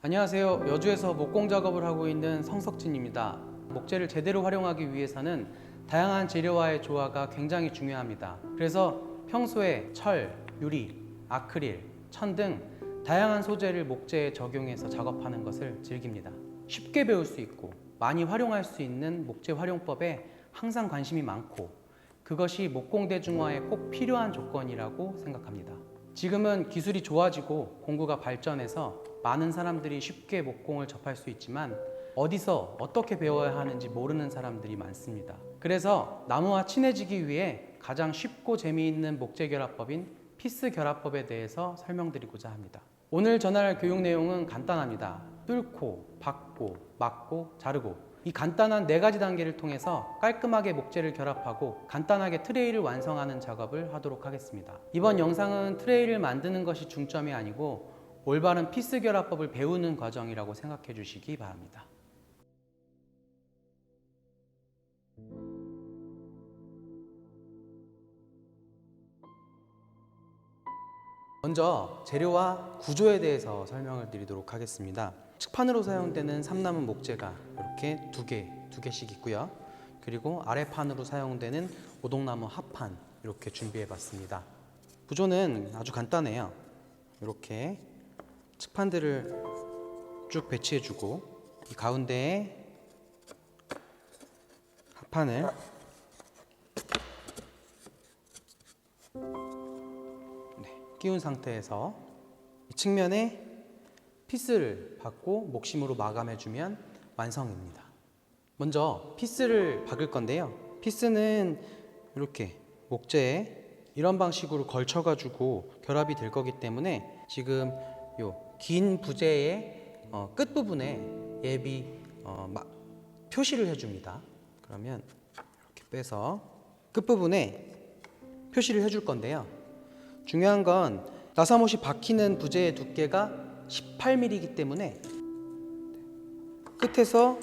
안녕하세요. 여주에서 목공 작업을 하고 있는 성석진입니다. 목재를 제대로 활용하기 위해서는 다양한 재료와의 조화가 굉장히 중요합니다. 그래서 평소에 철, 유리, 아크릴, 천 등 다양한 소재를 목재에 적용해서 작업하는 것을 즐깁니다. 쉽게 배울 수 있고 많이 활용할 수 있는 목재 활용법에 항상 관심이 많고 그것이 목공 대중화에 꼭 필요한 조건이라고 생각합니다. 지금은 기술이 좋아지고 공구가 발전해서 많은 사람들이 쉽게 목공을 접할 수 있지만 어디서 어떻게 배워야 하는지 모르는 사람들이 많습니다. 그래서 나무와 친해지기 위해 가장 쉽고 재미있는 목재 결합법인 피스 결합법에 대해서 설명드리고자 합니다. 오늘 전할 교육 내용은 간단합니다. 뚫고, 박고, 막고, 자르고 이 간단한 4가지 단계를 통해서 깔끔하게 목재를 결합하고 간단하게 트레이를 완성하는 작업을 하도록 하겠습니다. 이번 영상은 트레이를 만드는 것이 중점이 아니고 올바른 피스 결합법을 배우는 과정이라고 생각해 주시기 바랍니다. 먼저 재료와 구조에 대해서 설명을 드리도록 하겠습니다. 측판으로 사용되는 삼나무 목재가 이렇게 두 개씩 있고요. 그리고 아래판으로 사용되는 오동나무 합판 이렇게 준비해 봤습니다. 구조는 아주 간단해요. 이렇게 측판들을 쭉 배치해 주고 이 가운데에 합판을 끼운 상태에서 이 측면에 피스를 박고 목심으로 마감해 주면 완성입니다. 먼저 피스를 박을 건데요. 피스는 이렇게 목재에 이런 방식으로 걸쳐 가지고 결합이 될 거기 때문에 지금 요 긴 부재의 끝부분에 예비 표시를 해줍니다. 그러면 이렇게 빼서 끝부분에 표시를 해줄 건데요. 중요한 건 나사못이 박히는 부재의 두께가 18mm이기 때문에 끝에서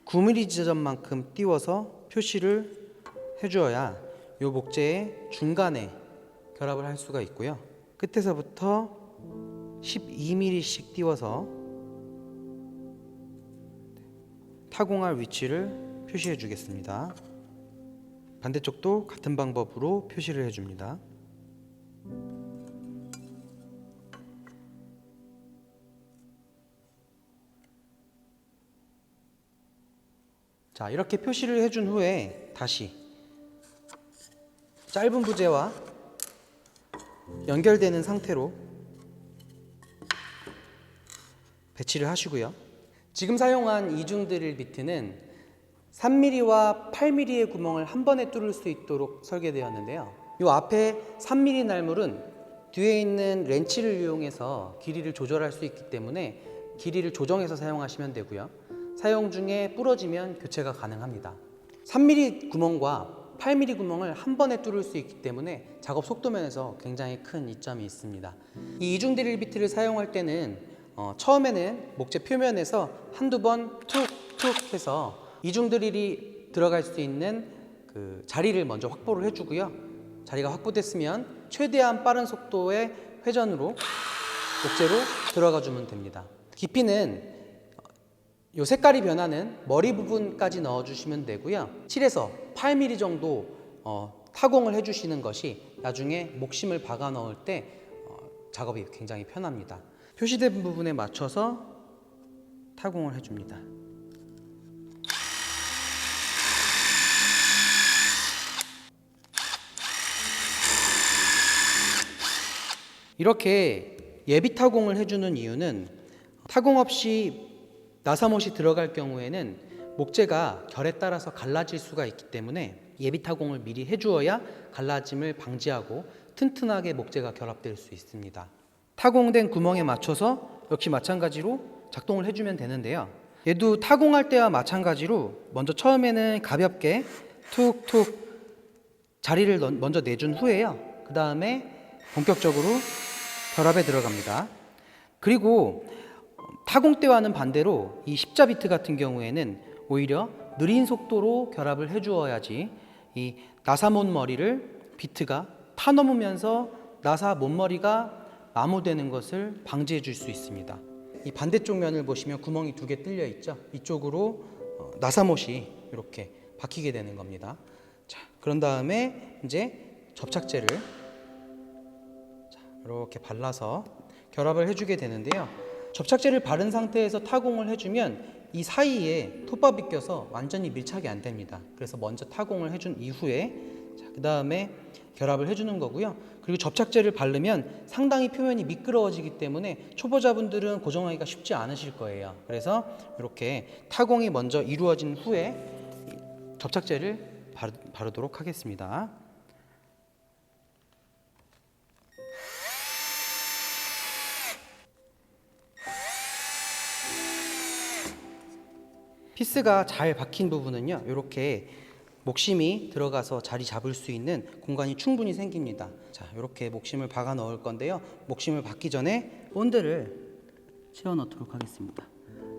9mm 지점만큼 띄워서 표시를 해주어야 이 목재의 중간에 결합을 할 수가 있고요. 끝에서부터 12mm씩 띄워서 타공할 위치를 표시해 주겠습니다. 반대쪽도 같은 방법으로 표시를 해줍니다. 자, 이렇게 표시를 해준 후에 다시 짧은 부재와 연결되는 상태로 배치를 하시고요. 지금 사용한 이중 드릴 비트는 3mm와 8mm의 구멍을 한 번에 뚫을 수 있도록 설계되었는데요. 이 앞에 3mm 날물은 뒤에 있는 렌치를 이용해서 길이를 조절할 수 있기 때문에 길이를 조정해서 사용하시면 되고요. 사용 중에 부러지면 교체가 가능합니다. 3mm 구멍과 8mm 구멍을 한 번에 뚫을 수 있기 때문에 작업 속도 면에서 굉장히 큰 이점이 있습니다. 이 이중 드릴 비트를 사용할 때는 처음에는 목재 표면에서 한두 번 툭툭 해서 이중 드릴이 들어갈 수 있는 그 자리를 먼저 확보를 해주고요. 자리가 확보됐으면 최대한 빠른 속도의 회전으로 목재로 들어가 주면 됩니다. 깊이는 요 색깔이 변하는 머리 부분까지 넣어주시면 되고요. 7에서 8mm 정도 타공을 해주시는 것이 나중에 목심을 박아 넣을 때 작업이 굉장히 편합니다. 표시된 부분에 맞춰서 타공을 해줍니다. 이렇게 예비 타공을 해주는 이유는 타공 없이 나사못이 들어갈 경우에는 목재가 결에 따라서 갈라질 수가 있기 때문에 예비 타공을 미리 해주어야 갈라짐을 방지하고 튼튼하게 목재가 결합될 수 있습니다. 타공된 구멍에 맞춰서 역시 마찬가지로 작동을 해주면 되는데요. 얘도 타공할 때와 마찬가지로 먼저 처음에는 가볍게 툭툭 자리를 먼저 내준 후에요. 그 다음에 본격적으로 결합에 들어갑니다. 그리고 타공 때와는 반대로 이 십자 비트 같은 경우에는 오히려 느린 속도로 결합을 해주어야지 이 나사 못머리를 비트가 타넘으면서 나사 못머리가 마모되는 것을 방지해 줄 수 있습니다. 이 반대쪽 면을 보시면 구멍이 2개 뚫려 있죠. 이쪽으로 나사못이 이렇게 박히게 되는 겁니다. 자, 그런 다음에 이제 접착제를 이렇게 발라서 결합을 해주게 되는데요. 접착제를 바른 상태에서 타공을 해주면 이 사이에 톱밥이 껴서 완전히 밀착이 안 됩니다. 그래서 먼저 타공을 해준 이후에 그 다음에 결합을 해주는 거고요. 그리고 접착제를 바르면 상당히 표면이 미끄러워지기 때문에 초보자분들은 고정하기가 쉽지 않으실 거예요. 그래서 이렇게 타공이 먼저 이루어진 후에 접착제를 바르도록 하겠습니다. 피스가 잘 박힌 부분은요, 이렇게 목심이 들어가서 자리 잡을 수 있는 공간이 충분히 생깁니다. 자, 이렇게 목심을 박아 넣을 건데요. 목심을 박기 전에 본드를 채워 넣도록 하겠습니다.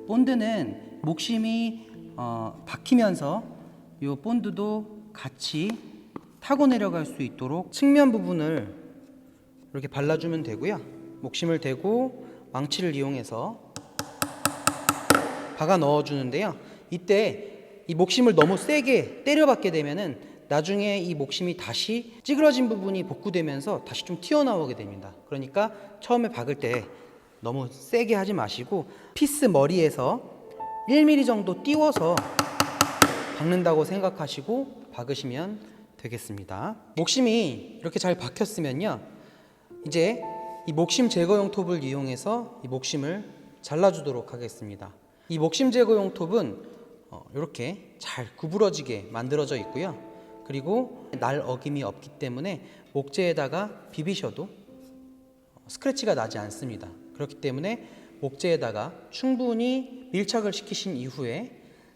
본드는 목심이 박히면서 이 본드도 같이 타고 내려갈 수 있도록 측면 부분을 이렇게 발라주면 되고요. 목심을 대고 망치를 이용해서 박아 넣어주는데요. 이때 이 목심을 너무 세게 때려박게 되면은 나중에 이 목심이 다시 찌그러진 부분이 복구되면서 다시 좀 튀어나오게 됩니다. 그러니까 처음에 박을 때 너무 세게 하지 마시고 피스 머리에서 1mm 정도 띄워서 박는다고 생각하시고 박으시면 되겠습니다. 목심이 이렇게 잘 박혔으면요, 이제 이 목심 제거용 톱을 이용해서 이 목심을 잘라주도록 하겠습니다. 이 목심 제거용 톱은 이렇게 잘 구부러지게 만들어져 있고요. 그리고 날 어김이 없기 때문에 목재에다가 비비셔도 스크래치가 나지 않습니다. 그렇기 때문에 목재에다가 충분히 밀착을 시키신 이후에,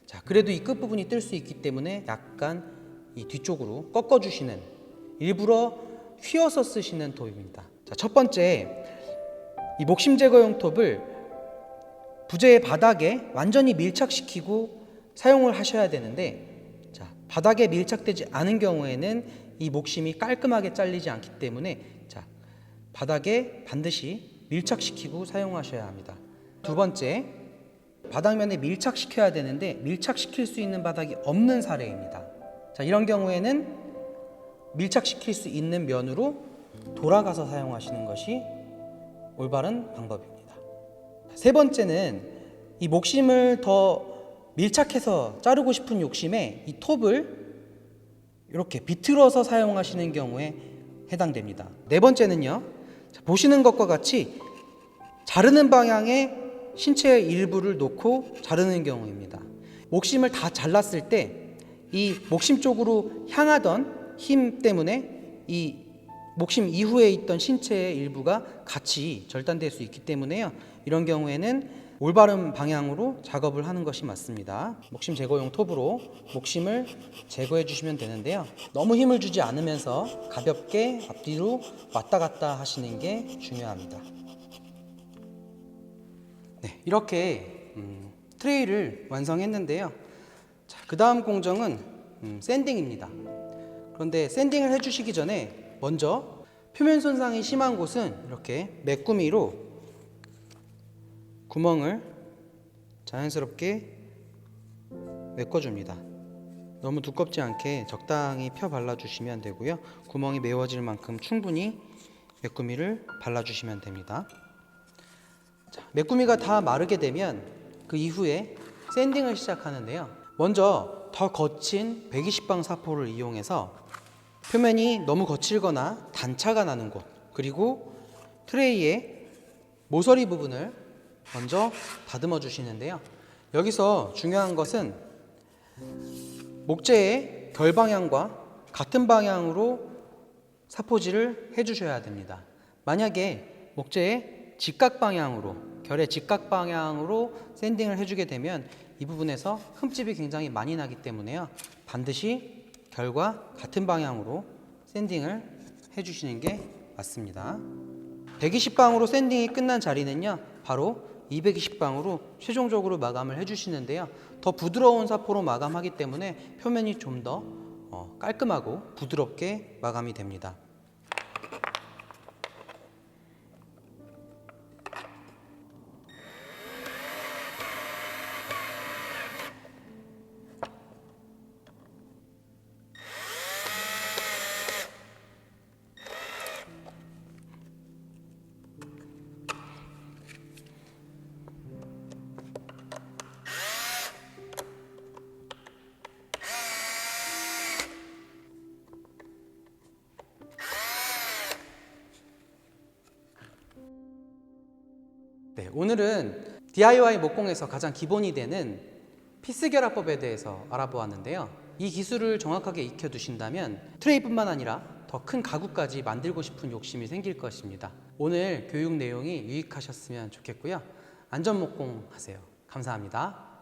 자, 그래도 이 끝부분이 뜰 수 있기 때문에 약간 이 뒤쪽으로 꺾어주시는, 일부러 휘어서 쓰시는 톱입니다. 자, 첫 번째, 이 목심 제거용 톱을 부재의 바닥에 완전히 밀착시키고 사용을 하셔야 되는데, 자, 바닥에 밀착되지 않은 경우에는 이 목심이 깔끔하게 잘리지 않기 때문에, 자, 바닥에 반드시 밀착시키고 사용하셔야 합니다. 두 번째, 바닥면에 밀착시켜야 되는데 밀착시킬 수 있는 바닥이 없는 사례입니다. 자, 이런 경우에는 밀착시킬 수 있는 면으로 돌아가서 사용하시는 것이 올바른 방법입니다. 세 번째는 이 목심을 더 밀착해서 자르고 싶은 욕심에 이 톱을 이렇게 비틀어서 사용하시는 경우에 해당됩니다. 네 번째는요, 보시는 것과 같이 자르는 방향에 신체의 일부를 놓고 자르는 경우입니다. 목심을 다 잘랐을 때 이 목심 쪽으로 향하던 힘 때문에 이 목심 이후에 있던 신체의 일부가 같이 절단될 수 있기 때문에요, 이런 경우에는 올바른 방향으로 작업을 하는 것이 맞습니다. 목심 제거용 톱으로 목심을 제거해 주시면 되는데요, 너무 힘을 주지 않으면서 가볍게 앞뒤로 왔다 갔다 하시는 게 중요합니다. 네, 이렇게 트레이를 완성했는데요. 자, 그 다음 공정은 샌딩입니다. 그런데 샌딩을 해주시기 전에 먼저 표면 손상이 심한 곳은 이렇게 메꾸미로 구멍을 자연스럽게 메꿔줍니다. 너무 두껍지 않게 적당히 펴 발라주시면 되고요. 구멍이 메워질 만큼 충분히 메꾸미를 발라주시면 됩니다. 자, 메꾸미가 다 마르게 되면 그 이후에 샌딩을 시작하는데요. 먼저 더 거친 120방 사포를 이용해서 표면이 너무 거칠거나 단차가 나는 곳, 그리고 트레이의 모서리 부분을 먼저 다듬어 주시는데요. 여기서 중요한 것은 목재의 결 방향과 같은 방향으로 사포질을 해 주셔야 됩니다. 만약에 목재의 직각 방향으로, 결의 직각 방향으로 샌딩을 해주게 되면 이 부분에서 흠집이 굉장히 많이 나기 때문에요, 반드시 결과 같은 방향으로 샌딩을 해주시는 게 맞습니다. 120방으로 샌딩이 끝난 자리는요, 바로 220방으로 최종적으로 마감을 해주시는데요. 더 부드러운 사포로 마감하기 때문에 표면이 좀 더 깔끔하고 부드럽게 마감이 됩니다. 네, 오늘은 DIY 목공에서 가장 기본이 되는 피스 결합법에 대해서 알아보았는데요. 이 기술을 정확하게 익혀두신다면 트레이뿐만 아니라 더 큰 가구까지 만들고 싶은 욕심이 생길 것입니다. 오늘 교육 내용이 유익하셨으면 좋겠고요. 안전 목공 하세요. 감사합니다.